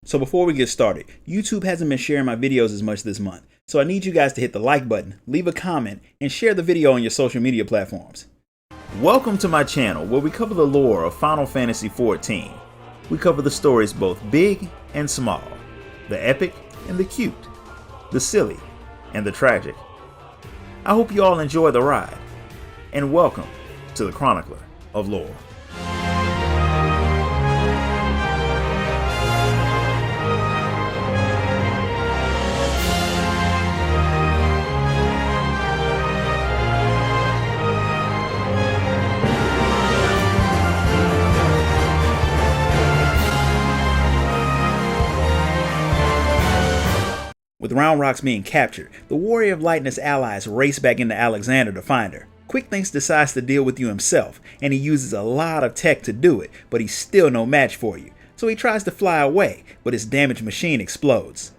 So before we get started, YouTube hasn't been sharing my videos as much this month, so I need you guys to hit the like button, leave a comment, and share the video on your social media platforms. Welcome to my channel where we cover the lore of Final Fantasy XIV. We cover the stories both big and small, the epic and the cute, the silly and the tragic. I hope you all enjoy the ride, and welcome to the Chronicler of Lore. With Round Rocks being captured, the Warrior of Light and his allies race back into Alexander to find her. Quickthinks decides to deal with you himself, and he uses a lot of tech to do it, but he's still no match for you. So he tries to fly away, but his damaged machine explodes.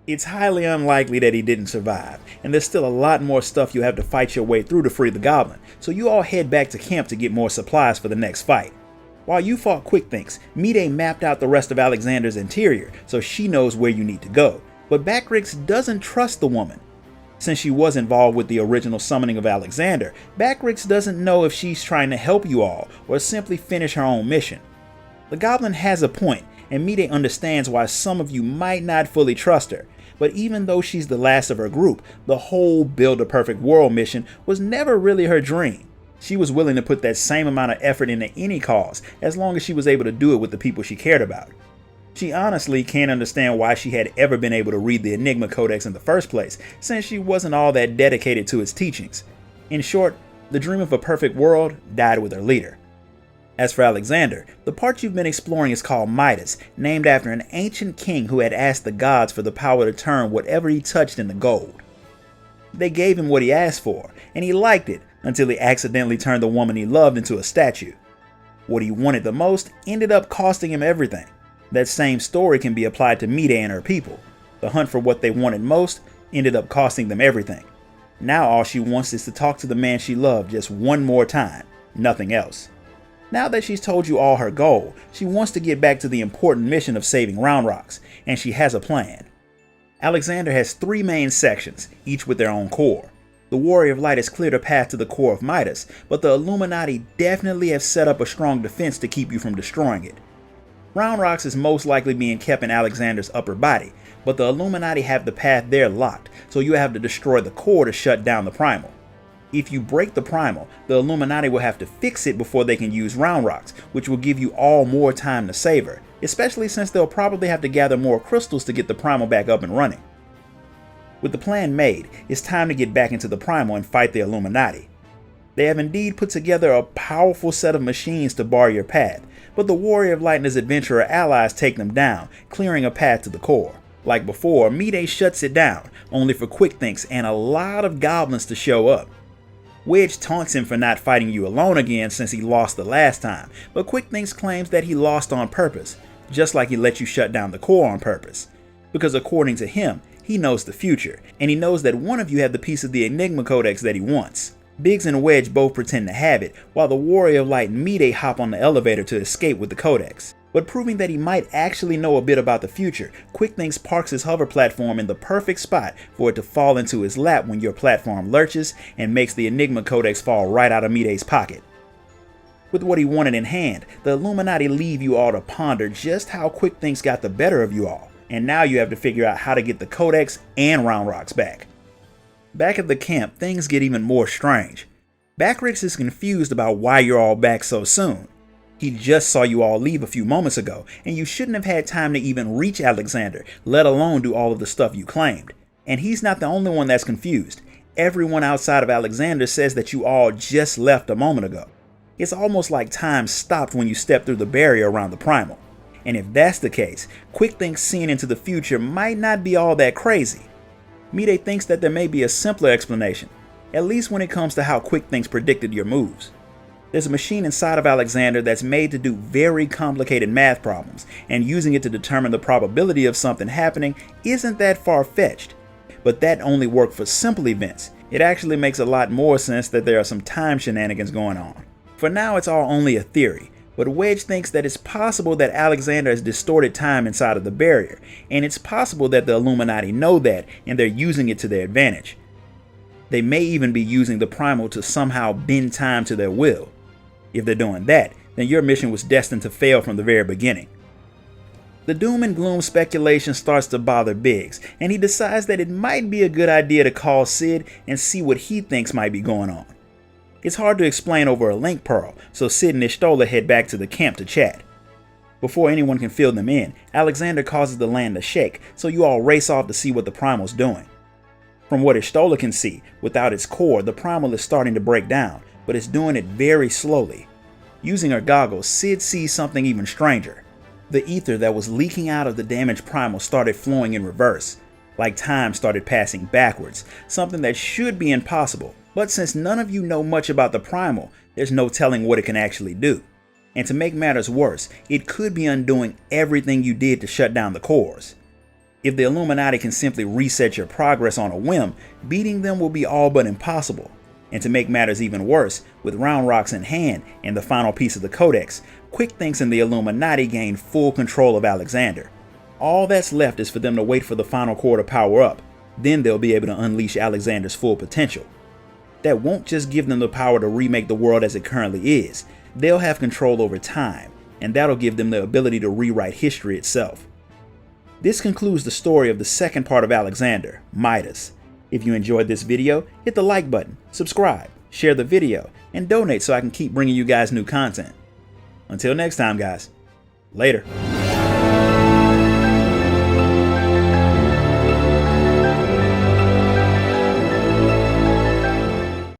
It's highly unlikely that he didn't survive, and there's still a lot more stuff you have to fight your way through to free the goblin, so you all head back to camp to get more supplies for the next fight. While you fought Quickthinks, Mide mapped out the rest of Alexander's interior, so she knows where you need to go. But Backrix doesn't trust the woman. Since she was involved with the original summoning of Alexander, Backrix doesn't know if she's trying to help you all or simply finish her own mission. The goblin has a point, and Mide understands why some of you might not fully trust her, but even though she's the last of her group, the whole Build a Perfect World mission was never really her dream. She was willing to put that same amount of effort into any cause as long as she was able to do it with the people she cared about. She honestly can't understand why she had ever been able to read the Enigma Codex in the first place, since she wasn't all that dedicated to its teachings. In short, the dream of a perfect world died with her leader. As for Alexander, the part you've been exploring is called Midas, named after an ancient king who had asked the gods for the power to turn whatever he touched into gold. They gave him what he asked for, and he liked it until he accidentally turned the woman he loved into a statue. What he wanted the most ended up costing him everything. That same story can be applied to Mide and her people. The hunt for what they wanted most ended up costing them everything. Now all she wants is to talk to the man she loved just one more time, nothing else. Now that she's told you all her goal, she wants to get back to the important mission of saving Round Rocks, and she has a plan. Alexander has 3 main sections, each with their own core. The Warrior of Light has cleared a path to the core of Midas, but the Illuminati definitely have set up a strong defense to keep you from destroying it. Round Rocks is most likely being kept in Alexander's upper body, but the Illuminati have the path there locked, so you have to destroy the core to shut down the primal. If you break the primal, the Illuminati will have to fix it before they can use Round Rocks, which will give you all more time to save her, especially since they'll probably have to gather more crystals to get the primal back up and running. With the plan made, it's time to get back into the primal and fight the Illuminati. They have indeed put together a powerful set of machines to bar your path, but the Warrior of Light and his adventurer allies take them down, clearing a path to the core. Like before, Mide shuts it down, only for Quickthinks and a lot of goblins to show up. Wedge taunts him for not fighting you alone again since he lost the last time, but Quickthinks claims that he lost on purpose, just like he let you shut down the core on purpose. Because according to him, he knows the future, and he knows that one of you have the piece of the Enigma Codex that he wants. Biggs and Wedge both pretend to have it, while the Warrior of Light and Mide hop on the elevator to escape with the Codex. But proving that he might actually know a bit about the future, Quickthinks parks his hover platform in the perfect spot for it to fall into his lap when your platform lurches and makes the Enigma Codex fall right out of Mide's pocket. With what he wanted in hand, the Illuminati leave you all to ponder just how Quickthinks got the better of you all, and now you have to figure out how to get the Codex and Round Rocks back. Back at the camp, things get even more strange. Backrix is confused about why you're all back so soon. He just saw you all leave a few moments ago, and you shouldn't have had time to even reach Alexander, let alone do all of the stuff you claimed. And he's not the only one that's confused. Everyone outside of Alexander says that you all just left a moment ago. It's almost like time stopped when you stepped through the barrier around the primal. And if that's the case, Quickthinks seeing into the future might not be all that crazy. Mide thinks that there may be a simpler explanation, at least when it comes to how Quickthinks predicted your moves. There's a machine inside of Alexander that's made to do very complicated math problems, and using it to determine the probability of something happening isn't that far-fetched. But that only worked for simple events. It actually makes a lot more sense that there are some time shenanigans going on. For now, it's all only a theory, But Wedge thinks that it's possible that Alexander has distorted time inside of the barrier, and it's possible that the Illuminati know that and they're using it to their advantage. They may even be using the primal to somehow bend time to their will. If they're doing that, then your mission was destined to fail from the very beginning. The doom and gloom speculation starts to bother Biggs, and he decides that it might be a good idea to call Sid and see what he thinks might be going on. It's hard to explain over a link pearl, so Sid and Ishtola head back to the camp to chat. Before anyone can fill them in, Alexander causes the land to shake, so you all race off to see what the primal's doing. From what Ishtola can see, without its core, the primal is starting to break down, but it's doing it very slowly. Using her goggles, Sid sees something even stranger. The ether that was leaking out of the damaged primal started flowing in reverse, like time started passing backwards, something that should be impossible, but since none of you know much about the primal, there's no telling what it can actually do. And to make matters worse, it could be undoing everything you did to shut down the cores. If the Illuminati can simply reset your progress on a whim, beating them will be all but impossible. And to make matters even worse, with Round Rocks in hand and the final piece of the Codex, Quick thinks and the Illuminati gain full control of Alexander. All that's left is for them to wait for the final core to power up, then they'll be able to unleash Alexander's full potential. That won't just give them the power to remake the world as it currently is, they'll have control over time, and that'll give them the ability to rewrite history itself. This concludes the story of the second part of Alexander, Midas. If you enjoyed this video, hit the like button, subscribe, share the video, and donate so I can keep bringing you guys new content. Until next time, guys. Later.